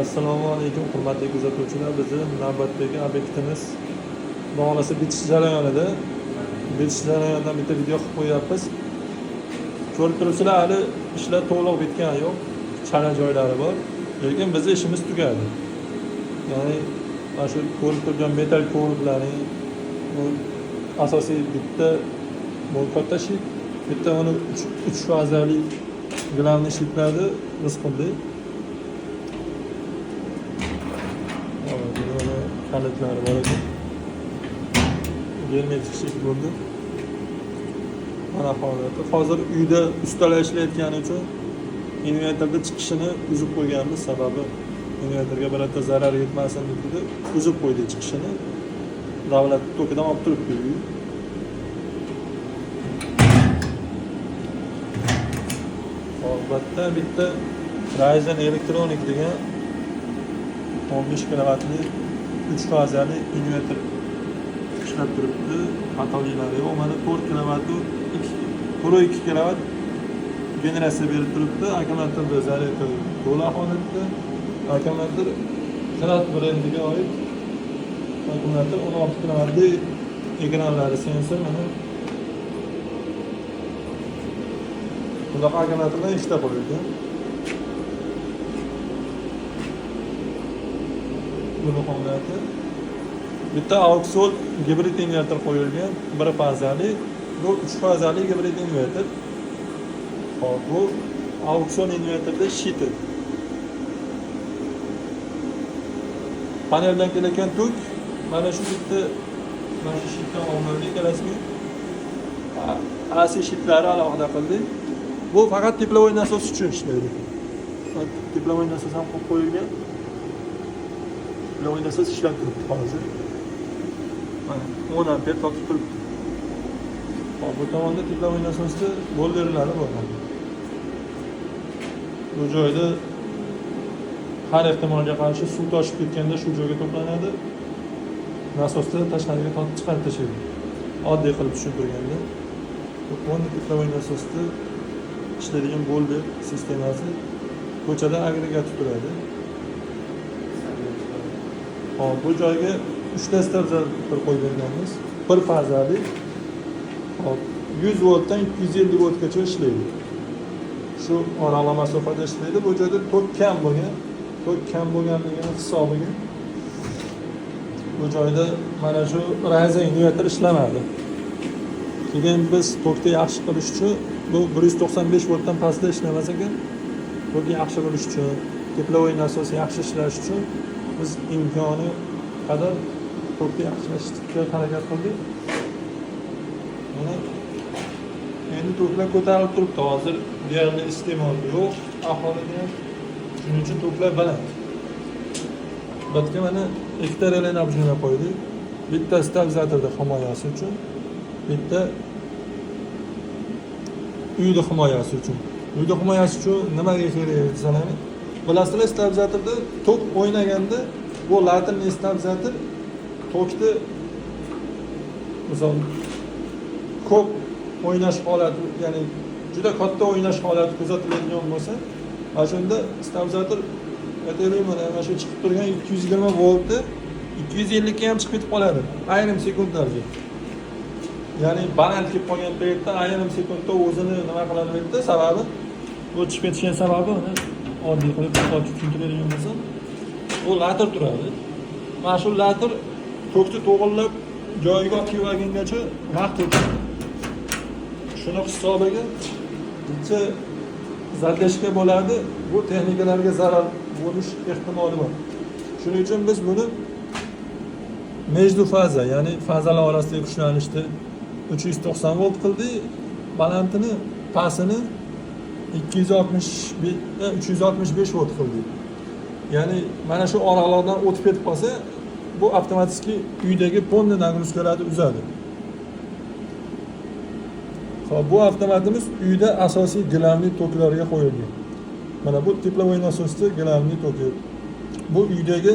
Assalomu alaykum hurmatli kuzatuvchilar. Bizning navbatdagi obyektimiz bog'lasi bitish jarayonida. Bitish jarayonidan bitta video qilib qo'yapmiz. Ko'rib turibsizlar, hali ishlar to'liq bitgani yo'q. Chala joylari bor. Lekin bizning ishimiz tugadi. Ya'ni mana shu ko'rib turgan metal kovurlarning asosiy bitta bu katta shit, bitta uni 3 fazali glavniy shitlarni biz qildik. Kalitlari bor ekan. Germetik shit bo'ldi. Mana hozir uyda ustalar ishlayotgani uchun invertorda chiqishini uzib qo'yganmiz. Sababi invertorga birorta zarar yetmasin deb uzib qo'ydik chiqishini. Davlat tokidan olib turibdi uy. Albatta bitta Ryzen Electronic degan 15 kilovatli 3 fazali invertor ishlab turibdi. Xatoliklari yo'q. Mana 4 kilovat, 2 kilovat generatsiya berib turibdi. Akkumulyatorda zaryadka to'la holatda. Akkumulyator Krat brendiga oid akkumulyator 16 kilovatli ekranlari, sensor mana bunaqa akkumulyatordan ikkita qo'yilgan. Buni holatda bitta Auxol gibrid invertor qo'yilgan, bir fazali, bu 3 fazali gibrid invertor. Hop, bu Auxol invertorda shiti. Paneldan kelayotgan tok mana shu bitta mana shu shitdan olmadik rasmiy. AC shitlari alohida qildik. Bu faqat teplovoy nasos uchun ishlaydi. Teplovoy nasos ham qo'yib qo'yilgan. Teplovoy nasos ishlab turibdi hozir. Mana 10 amper topib turibdi. Hop, bu tomonda teplovoy nasosda bolderlari bor. Bu joyda har ehtimolga qarshi suv toshib ketganda shu joyga to'planadi. Nasosda tashqariga tortib chiqarib tashlaydi. Oddiy qilib tushuntirganda. Bu teplovoy nasosda ishlaydigan bolder sistemasi ko'chada agregat turadi. Hop, bu joyga 3 ta stabilizator qo'yib berganmiz. Bir fazali. Hop, 100 voltdan 250 voltgacha ishlaydi. Shu oraliq masofada ishlaydi. Bu joyda tok kam bo'lganligini hisobiga bu joyda mana shu Ryzen invertor ishlamadi. Keyin biz tokni yaxshi qilish uchun bu 195 voltdan pastda ishlamasa ekan, tokni yaxshi bo'lish uchun, teplovoy nasos yaxshi ishlash uchun biz imkoni qadar tokni yaxshilashga harakat qildik. Mana endi toklar ko'tarilib turibdi. Hozir deyarli iste'mol yo'q aholiga. Shuning uchun toklar baland. Bitta mana ikkita relay nabjini qo'ydik. Bitta stabilizatorda himoyasi uchun, bitta uyda himoyasi uchun. Uyda himoyasi uchun nimaga kerak desanglar, bilasizlar, stabilizatorda tok o'ynaganda bu lateral stabilizator tokni misol ko'p o'ynash holati, ya'ni juda katta o'ynash holati kuzatiladigan bo'lsa, mana shunda stabilizator mana shu chiqib turgan 220 voltni 250 ga ham chiqib ketib qoladi ayrim sekundlarga. Ya'ni baland kelib qolgan paytda ayrim sekundda o'zini nima qiladi debdi. Sababi bu chiqib ketishning sababi oddiy qilib tushuntiradigan bo'lsam, bu later turadi. Mana shu later tokni to'g'irlab joyiga olib kelgangacha vaqt o'tadi. Shuni hisobiga bitta zadeshka bo'ladi. Bu texnikalarga zarar bo'lish ehtimoli bor. Shuning uchun biz buni mejdu faza, ya'ni fazalar orasidagi kuchlanishni 390 volt qildik. Balandini, pastini 365 volt qildik. Ya'ni mana shu oraliqdan o'tib ketib qolsa, bu avtomatik uydagi ponni nagruskalarni uzadi. Xo'p, bu avtomatimiz uyda asosiy glavniy toklarga qo'yilgan. Mana bu teplovoy nasosda glavniy toki. Bu uydagi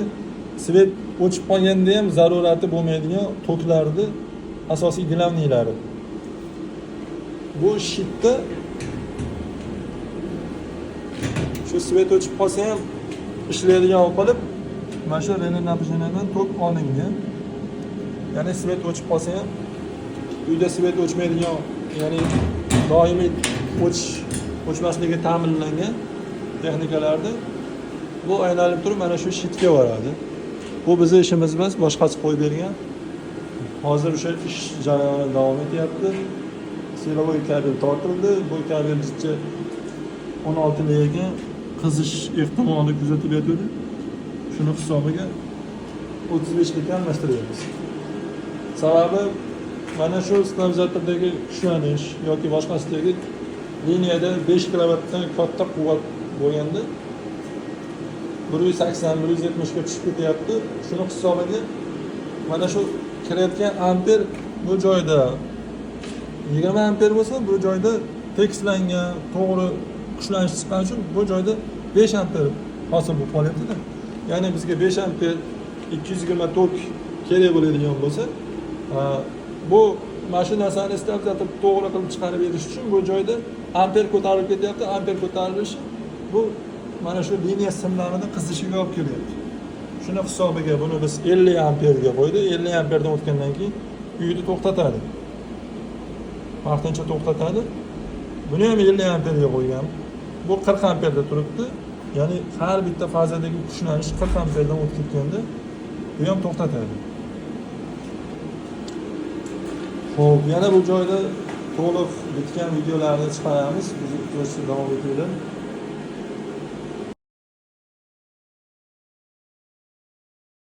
svet o'chib qolganda ham zarurati bo'lmaydigan toklarni asosiy glavniylari. Bu shitda shu svet o'chib qolsa ham ishlaydigan qilib mana shu rene напряжениyadan tok olingan. Ya'ni svet o'chib qolsa ham uyda svet o'chmaydigan, ya'ni doimiy o'chmasligi ta'minlangan texnikalarda bu aylanib turib mana shu shitga boradi. Bu bizning ishimiz emas, boshqasi qo'yib bergan. Hozir o'sha ish jarayoni davom etyapti. Silovoy kabel tortildi. Bu kabelcha 16 lega qizish ehtimoli kuzatilyapti. Shuni hisobiga 35 ga almashtiryapmiz. Sababi mana shu stabilizatordagi kuchlanish yoki boshqasidagi liniyada 5 kilovatdan katta quvvat bo'lganda 180-170 ga tushib ketyapti. Shuni hisobiga mana shu kirayotgan amper bu joyda 20 amper bo'lsa, bu joyda tekislangan, to'g'ri kuchlanish chiqqani uchun bu joyda 5 amper hosil bo'lib qolyapti-da. Ya'ni bizga 5 amper 220 tok kerak bo'ladigan bo'lsa, bu mashinasini stabilizator to'g'ri qilib chiqarib berish uchun bu joyda amper ko'tarilib ketyapti. Amper ko'tarilishi bu mana shu liniya simlarini qizishiga olib kelyapti. Shuni hisobiga buni biz 50 amperga qo'ydik. 50 amperdan o'tgandan keyin uyni to'xtatadi. Vaqtincha to'xtatadi. Buni ham 50 amperga qo'ygan. Bu 40 amperda turibdi. Ya'ni har bitta fazadagi kuchlanish 40 amperdan o'tib ketganda bu ham to'xtatadi. Xo'p, yana bu joyda to'liq bitgan videolarni chiqaramiz. Biz ko'rishni davom etinglar.